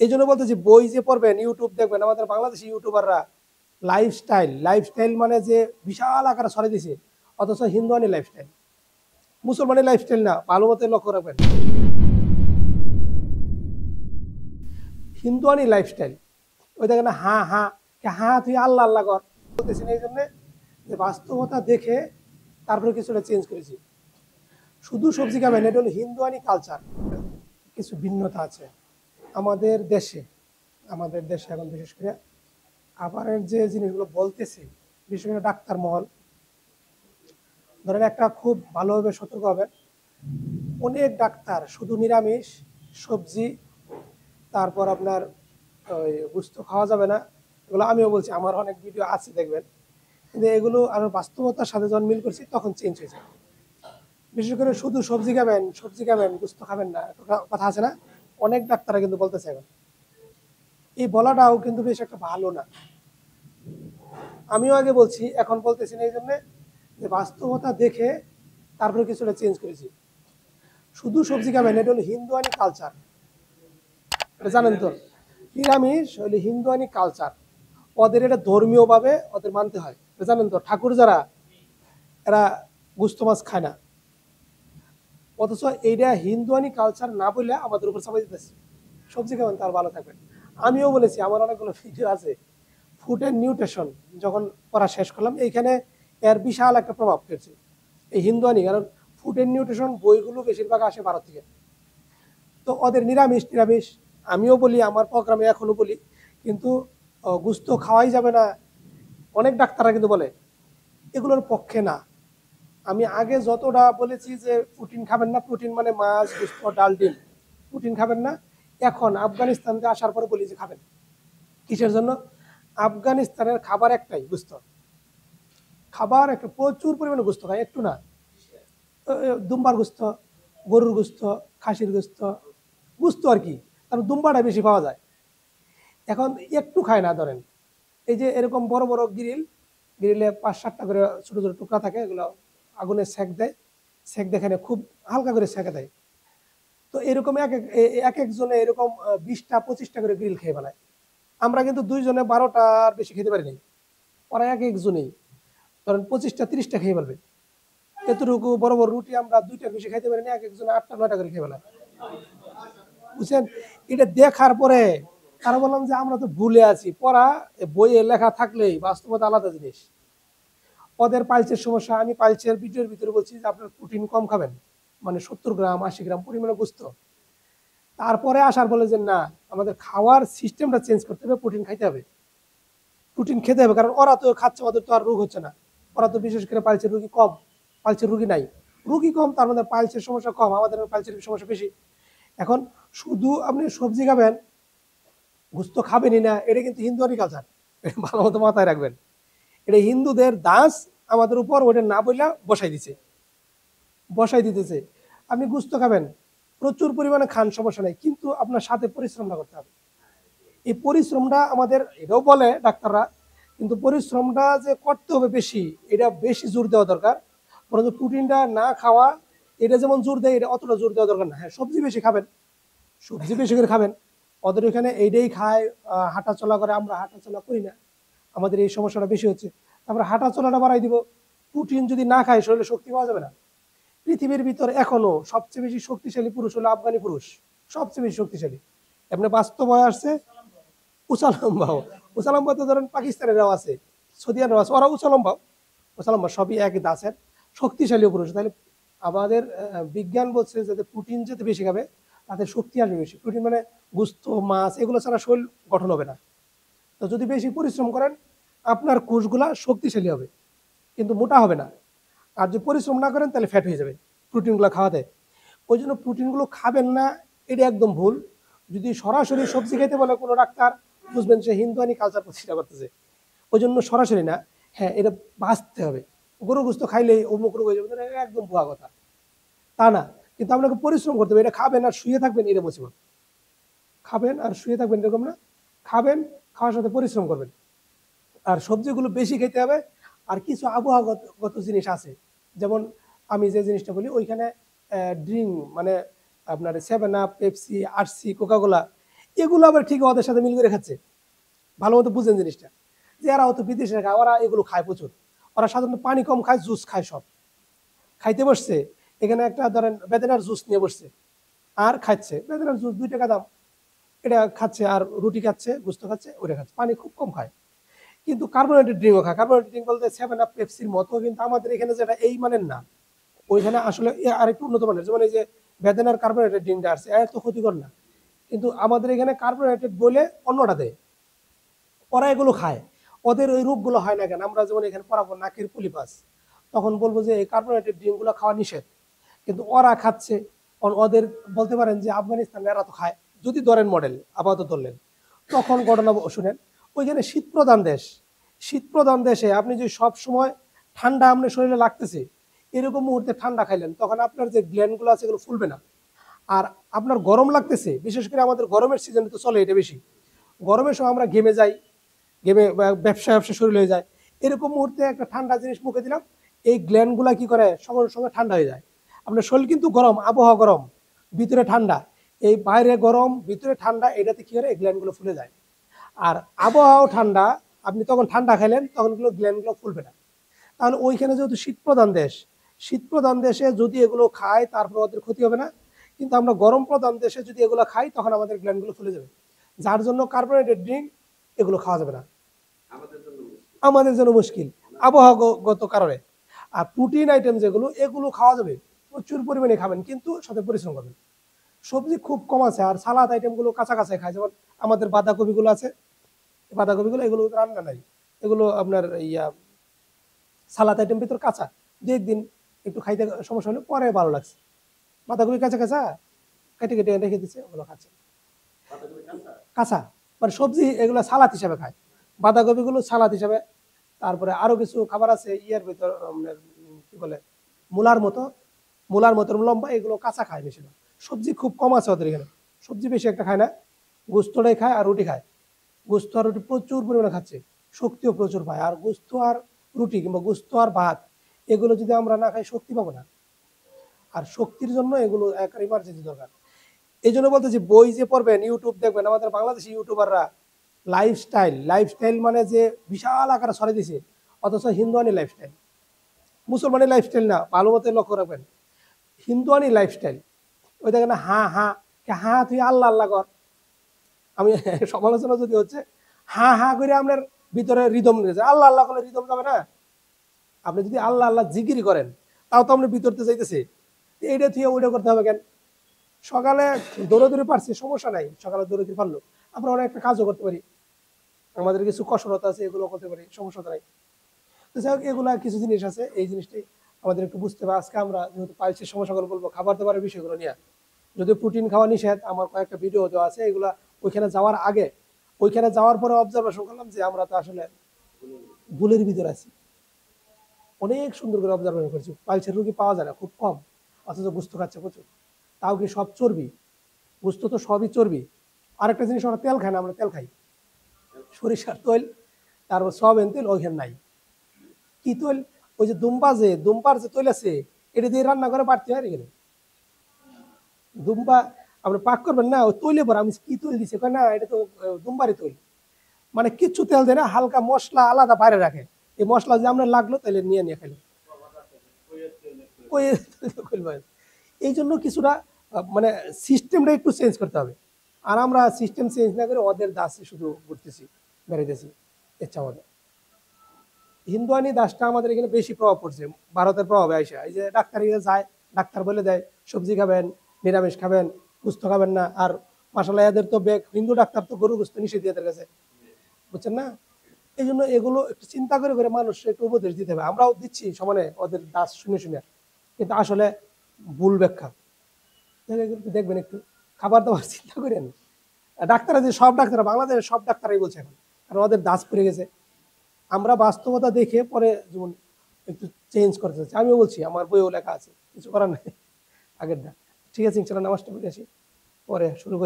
এই জন্য বলতেছি বই যে পড়বেন, ইউটিউব দেখবেন, আমাদের বাংলাদেশি ইউটিউবাররা লাইফস্টাইল মানে যে বিশাল আকারে ছড়াই দিছে, অথচ হিন্দুয়ানি লাইফস্টাইল, মুসলমানি লাইফস্টাইল না। ভালো মতো লক্ষ্য রাখবেন, হিন্দুয়ানি লাইফস্টাইল। ওই দেখেন হা হা হা, তুই আল্লাহ আল্লাহ কর বলতেছেন। এই জন্য যে বাস্তবতা দেখে তারপরে কিছুটা চেঞ্জ করেছি। শুধু সবজি খাবেন, এটা হলো হিন্দুয়ানি কালচার। কিছু ভিন্নতা আছে আমাদের দেশে। এখন বিশেষ করে খাবারের যে জিনিসগুলো বলতেছে, বিশেষ করে ডাক্তার মহল, ধরেন একটা খুব ভালোভাবে সতর্ক হবেন। অনেক ডাক্তার শুধু নিরামিষ সবজি, তারপর আপনার ওই গোস্ত খাওয়া যাবে না, এগুলো আমিও বলছি, আমার অনেক ভিডিও আছে দেখবেন। কিন্তু এগুলো আর বাস্তবতার সাথে যখন মিল করছি তখন চেঞ্জ হয়েছে। বিশেষ করে শুধু সবজি খাবেন গোস্ত খাবেন না, একটা কথা আছে না, অনেক ডাক্তাররা কিন্তু বলতেছে এখন। এই বলাটাও কিন্তু বেশ একটা ভালো না। আমিও আগে বলছি, এখন বলতেছি না, এই জন্য যে বাস্তবতা দেখে তারপরে কিছুটা চেঞ্জ করেছি। শুধু সবজি খাবেন, এটা হলো হিন্দুয়ানি কালচার, এটা জানেন তো। নিরামিষ হলো হিন্দুয়ানি কালচার, ওদের এটা ধর্মীয় ভাবে ওদের মানতে হয়, এটা জানেন তো। ঠাকুর যারা, এরা গুস্ত মাছ খায় না, অথচ এইটা হিন্দুয়ানি কালচার না বললে আমাদের উপর চাপাই দিতেছে। সবজি খাবেন তার ভালো থাকবেন। আমিও বলেছি, আমার অনেকগুলো ভিডিও আছে ফুড এন্ড নিউট্রিশন, যখন পড়া শেষ করলাম এইখানে এর বিশাল একটা প্রভাব ফেলছে এই হিন্দুয়ানি। কারণ ফুড এন্ড নিউট্রিশন বইগুলো বেশিরভাগ আসে ভারত থেকে। তো ওদের নিরামিষ আমিও বলি, আমার প্রোগ্রামে এখনো বলি, কিন্তু গুস্ত খাওয়াই যাবে না, অনেক ডাক্তাররা কিন্তু বলে। এগুলোর পক্ষে না। আমি আগে যতটা বলেছি যে প্রোটিন খাবেন না, প্রোটিন মানে মাছ গোস্ত ডাল ডিম, প্রোটিন খাবেন না, এখন আফগানিস্তান থেকে আসার পরে বলি যে খাবেন। কিসের জন্য? আফগানিস্তানের খাবার একটাই, গোস্ত। খাবার একটা প্রচুর পরিমাণে গোস্ত খায়, একটু না। দুম্বার গোস্ত, গরুর গোস্ত, খাসির গোস্ত, গোস্ত আর কি, তারপর দুম্বাটা বেশি পাওয়া যায়। এখন একটু খায় না, ধরেন এই যে এরকম বড় বড় গ্রিলে 5-7টা করে ছোট ছোট টুকরা থাকে, এগুলো আগুনে সেক দেয়, সেক দেখে খুব হালকা করে সেকে দেয়। তো এরকম এক একজনে এরকম 20টা 25টা করে গ্রিল খেয়ে ফেলায়। আমরা কিন্তু 2 জনে 12টার বেশি খেতে পারি নাই, ওরা এক একজনেই ধরেন 25টা 30টা খেয়ে ফেলবে। এতটুকু বড় বড় রুটি আমরা 2টার বেশি খাইতে পারি না, এক একজনে 8টা 9টা করে খেয়ে ফেলায়, বুঝছেন। এটা দেখার পরে তারা বললাম যে আমরা তো ভুলে আছি, পড়া বইয়ে লেখা থাকলেই বাস্তবতা আলাদা জিনিস। ওদের পাইলসের সমস্যা, আমি পাইলসের ভিডিওর ভিতরে বলছি যে আপনার প্রোটিন কম খাবেন, মানে 70 গ্রাম 80 গ্রাম পরিমাণে গোস্ত। তারপরে আসার বলে যে না, আমাদের খাওয়ার সিস্টেমটা চেঞ্জ করতে হবে, প্রোটিন খাইতে হবে, প্রোটিন খেতে হবে। কারণ ওরা তো খাচ্ছে, ওদের তো আর রোগ হচ্ছে না। ওরা তো বিশেষ করে পাইলসের রুগী কম, পাইলসের রুগী নাই, রুগী কম, তার মধ্যে পাইলসের সমস্যা কম, আমাদের পাইলসের সমস্যা বেশি। এখন শুধু আপনি সবজি খাবেন গোস্ত খাবেনই না, এটা কিন্তু হিন্দুয়ানি কালচার, এটা ভালো মতো মাথায় রাখবেন। এটা হিন্দুদের দাস আমাদের উপর, ওটা না বললে বসাই দিতেছে। আপনি গোস্ত খাবেন, প্রচুর পরিমাণে খান, সমস্যা নেই, কিন্তু আপনার সাথে পরিশ্রমটা করতে হবে। এই পরিশ্রমটা আমাদের, এটাও বলে ডাক্তাররা, কিন্তু পরিশ্রমটা যে করতে হবে বেশি, এটা বেশি জোর দেওয়া দরকার। বরঞ্চ প্রোটিনটা না খাওয়া, এটা যেমন জোর দেয়, এটা অতটা জোর দেওয়া দরকার না। হ্যাঁ, সবজি বেশি খাবেন, সবজি বেশি করে খাবেন। ওদের এখানে এইটাই খায়, হাঁটা চলা করে, আমরা হাঁটা চলা করি না, আমাদের এই সমস্যাটা বেশি হচ্ছে। তারপরে হাঁটা চলাটা বাড়াই দিব। প্রোটিন যদি না খায় শরীরে শক্তি পাওয়া যাবে না। পৃথিবীর ভিতরে এখনো সবচেয়ে বেশি শক্তিশালী পুরুষ হলো আফগানি পুরুষ, সবচেয়ে বেশি শক্তিশালী। এমনি বাস্তব হয়ে আসছে উসালম্বাও। উসালম্বা তো ধরেন পাকিস্তানেরাও আছে, সৌদিয়ানরাও আছে, ওরা উসালম্বা সবই এক দাসের শক্তিশালী পুরুষ। তাহলে আমাদের বিজ্ঞান বলছে যে প্রোটিন যেতে বেশি খাবে তাদের শক্তি আসবে বেশি। প্রোটিন মানে গুস্ত মাছ এগুলো ছাড়া শরীর গঠন হবে না। তো যদি বেশি পরিশ্রম করেন আপনার কোষগুলা শক্তিশালী হবে, কিন্তু মোটা হবে না। আর যদি পরিশ্রম না করেন তাহলে ফ্যাট হয়ে যাবে প্রোটিনগুলো খাওয়াতে। ওই জন্য প্রোটিনগুলো খাবেন না, এটা একদম ভুল। যদি সরাসরি সবজি খেতে বলে কোনো ডাক্তার, বুঝবেন সে হিন্দুয়ানি কালচার প্রতিষ্ঠা করতেছে। ওই জন্য সরাসরি না। হ্যাঁ, এটা বাঁচতে হবে, গরু গোস্ত খাইলেই অমুক রোগ হয়ে যাবে, এটা একদম ভুয়া কথা, তা না। কিন্তু আপনাকে পরিশ্রম করতে হবে। এটা খাবেন আর শুয়ে থাকবেন, এটা মুসিবত। খাবেন আর শুয়ে থাকবেন এরকম না, খাবেন, খাওয়ার সাথে পরিশ্রম করবেন। আর সবজিগুলো বেশি খেতে হবে। আর কিছু আবহাওয়াগত জিনিস আছে, যেমন আমি যে জিনিসটা বলি, ওইখানে ড্রিঙ্ক মানে আপনার 7 আপ, পেপসি, আরসি, কোকাকোলা, এগুলো আবার ঠিক ওদের সাথে মিল করে খাচ্ছে। ভালো মতো বুঝেন জিনিসটা, যে এরা হয়তো বিদেশে খায়, ওরা এগুলো খায় প্রচুর। ওরা সাধারণত পানি কম খায়, জুস খায়, সব খাইতে বসছে। এখানে একটা ধরেন বেদানার জুস নিয়ে বসছে আর খাচ্ছে, বেদানার জুস 2 টাকা দাম, এটা খাচ্ছে আর রুটি খাচ্ছে, গোস্ত খাচ্ছে, ওটা খাচ্ছে, পানি খুব কম খায়। কিন্তু কার্বোনেটেড ড্রিঙ্কও খায়। কার্বোনেটেড ড্রিঙ্ক বলতে 7 আপ, পেপসির মতো, কিন্তু আমাদের এখানে যেটা এই মানের না, ওইখানে আসলে আরেকটু উন্নত মানের। যেমন এই যে বেদানার কার্বোনেটেড ড্রিঙ্কটা আসছে, এত ক্ষতিকর না, কিন্তু আমাদের এখানে কার্বোনেটেড বলে অন্যটা দেয়, ওরা এগুলো খায়। ওদের ওই রোগগুলো হয় না কেন? আমরা যেমন এখানে পড়াবো নাকের পলিপাস, তখন বলবো যে এই কার্বোনেটেড ড্রিঙ্কগুলো খাওয়া নিষেধ, কিন্তু ওরা খাচ্ছে। ওদের বলতে পারেন যে আফগানিস্তানে এরা তো খায়, যদি ধরেন মডেল আপাতত ধরলেন, তখন ঘটনা শুনেন। ওইখানে শীতপ্রধান দেশ, শীতপ্রধান দেশে আপনি যদি সব সময় ঠান্ডা আপনার শরীরে লাগতেছে, এরকম মুহূর্তে ঠান্ডা খাইলেন, তখন আপনার যে গ্ল্যান্ডগুলো আছে এগুলো ফুলবে না। আর আপনার গরম লাগতেছে, বিশেষ করে আমাদের গরমের সিজনে তো চলে এটা বেশি, গরমের সময় আমরা ঘেমে যাই, ঘেমে ব্যবসা ব্যবসা শরীর হয়ে যায়, এরকম মুহূর্তে একটা ঠান্ডা জিনিস মুখে দিলাম, এই গ্ল্যান্ডগুলা কি করে সঙ্গে সঙ্গে ঠান্ডা হয়ে যায়। আপনার শরীর কিন্তু গরম, আবহাওয়া গরম, ভিতরে ঠান্ডা, এই বাইরে গরম ভিতরে ঠান্ডা, এটাতে কি করে এই গ্ল্যান্ডগুলো ফুলে যায়। আর আবহাওয়াও ঠান্ডা, আপনি তখন ঠান্ডা খাইলেন, তখন গ্ল্যান্ডগুলো ফুলবে না। তাহলে ওইখানে যেহেতু শীতপ্রধান দেশ, শীতপ্রধান দেশে যদি এগুলো খায় তারপর ওদের ক্ষতি হবে না, কিন্তু আমরা গরম প্রধান দেশে যদি এগুলো খাই তখন আমাদের গ্ল্যান্ডগুলো ফুলে যাবে। যার জন্য কার্বোনেটেড ড্রিঙ্ক এগুলো খাওয়া যাবে না, আমাদের জন্য মুশকিল আবহাওয়াগত কারণে। আর প্রোটিন আইটেম যেগুলো, এগুলো খাওয়া যাবে, প্রচুর পরিমাণে খাবেন, কিন্তু সাথে পরিশ্রম করবেন। সবজি খুব কম আছে, আর সালাদ আইটেম গুলো কাঁচা কাঁচা খায়। যেমন আমাদের বাঁধাকপি গুলো আছে, বাঁধাকপি গুলো এগুলো রান্না নাই, এগুলো আপনার সালাদ আইটেম ভিতর কাঁচা, 2 একদিন একটু খাইতে সমস্যা হলে পরে ভালো লাগছে, বাঁধাকপি কাঁচা কাঁচা কেটে কেটে রেখে দিচ্ছে, ওগুলো খাচ্ছে কাঁচা। মানে সবজি এগুলো সালাদ হিসাবে খায়, বাঁধাকপি গুলো সালাদ হিসাবে। তারপরে আরো কিছু খাবার আছে ইয়ের ভিতর, কি বলে, মূলার মতো, মূলার মতো লম্বা, এগুলো কাঁচা খায় বেশিরভাগ। সবজি খুব কম আছে ওদের এখানে, সবজি বেশি একটা খায় না, গোস্তটাই খায় আর রুটি খায়। গোস্ত আর রুটি প্রচুর পরিমাণে খাচ্ছে, শক্তিও প্রচুর পায়। আর গোস্ত আর রুটি কিংবা গোস্ত আর ভাত, এগুলো যদি আমরা না খাই শক্তি পাবো না, আর শক্তির জন্য এগুলো এক ইমার্জেন্সি দরকার। এই জন্য বলতেছি, বই যে পড়বেন, ইউটিউব দেখবেন, আমাদের বাংলাদেশি ইউটিউবাররা লাইফস্টাইল, লাইফস্টাইল মানে যে বিশাল আকারে ছড়াই দিছে, অথচ হিন্দুয়ানি লাইফস্টাইল, মুসলমানের লাইফস্টাইল না, ভালো মতো লক্ষ্য রাখবেন, হিন্দুয়ানি লাইফস্টাইল। ওই দেখেন না, হা হা, হা তুই আল্লাহ আল্লাহ কর। আমি সমালোচনা যদি হচ্ছে, হা হা করে আপনার ভিতরে রিদম নিয়ে যায়, আল্লাহ আল্লাহ করলে রিদম যাবে না। আপনি যদি আল্লাহ আল্লাহ জিকিরি করেন, তাও তো আপনি ভিতরতে যাইতেছে, এইটা তুই ওইটা করতে হবে কেন? সকালে দৌড়াদৌড়ি পারছি, সমস্যা নাই, সকালে দৌড়াদৌড়ি পারলো, আমরা অনেক একটা কাজও করতে পারি, আমাদের কিছু কসরত আছে, এগুলো করতে পারি, সমস্যা নাই। তো যাই হোক, এগুলা কিছু জিনিস আছে, এই জিনিসটি আমাদের একটু বুঝতে হবে। আজকে আমরা যেহেতু পাইলসের সমস্যাগুলো বলবো, খাবার দাবারের বিষয়গুলো নিয়ে, যদি প্রোটিন খাওয়া নিষেধ, আমার কয়েকটা ভিডিও দেওয়া আছে, এগুলা ওইখানে যাওয়ার আগে, ওইখানে যাওয়ার পরে অবজারভেশন করলাম যে আমরা তো আসলে ভুলের ভিতরে আছি। অনেক সুন্দর করে অবজারভেশন করছি, পাইলসের রোগী পাওয়া যায় না, খুব কম, অথচ গোস্ত খাচ্ছে প্রচুর, তাও কি সব চর্বি? গোস্ত তো সবই চর্বি। আরেকটা জিনিস, আমরা তেল খাই না, আমরা তেল খাই সরিষার তেল, তারপর সয়াবিন তেল, ওইখানে নাই। কি তেল? ওই যে দুম্বার যে তেল আছে, এটা দিয়ে রান্না করে বাড়তে হয় এখানে। দুম্বা আপনি পাক করবেন না, ওই তৈলে পরে আমি কি তৈল দিছে, না এটা তো দুম্বারই তৈল। মানে কিচ্ছু তেল দেয় না, হালকা মশলা আলাদা বাইরে রাখে, এই মশলা যে আমরা লাগলো তাহলে নিয়ে নিয়ে খেলো। এই জন্য কিছুটা মানে সিস্টেমটা একটু চেঞ্জ করতে হবে। আর আমরা সিস্টেম চেঞ্জ না করে ওদের দাসে শুধু ঘুরতেছি, বেড়াইতেছি ইচ্ছা মতো। হিন্দুয়ানি দাসটা আমাদের এখানে বেশি প্রভাব পড়ছে, ভারতের প্রভাবে আইসা। এই যে ডাক্তার যায়, ডাক্তার বলে দেয় সবজি খাবেন, নিরামিষ খাবেন, গোস্ত খাবেন না। আর মাসাল্লাহ এদের তো হিন্দু ডাক্তার তো গরু গোস্ত নিষেধ এদের কাছে, বুঝছেন না? এই জন্য এগুলো একটু চিন্তা করে করে মানুষ একটু উপদেশ দিতে হবে। আমরাও দিচ্ছি সমানে ওদের দাস শুনে শুনে, কিন্তু আসলে ভুল ব্যাখ্যা। দেখবেন একটু খাবার দাবার চিন্তা করেন। ডাক্তাররা যে সব ডাক্তার, বাংলাদেশের সব ডাক্তারই বলছে এখন, কারণ ওদের দাস পড়ে গেছে। আমরা বাস্তবতা দেখে পরে যেমন একটু চেঞ্জ করতে চাচ্ছি, আমিও বলছি, আমার বইও লেখা আছে, কিছু করার নাই আগের না। ঠিক আছে, ইনশাল্লাহ নামাজটা পড়ে আসি, পরে শুরু করি।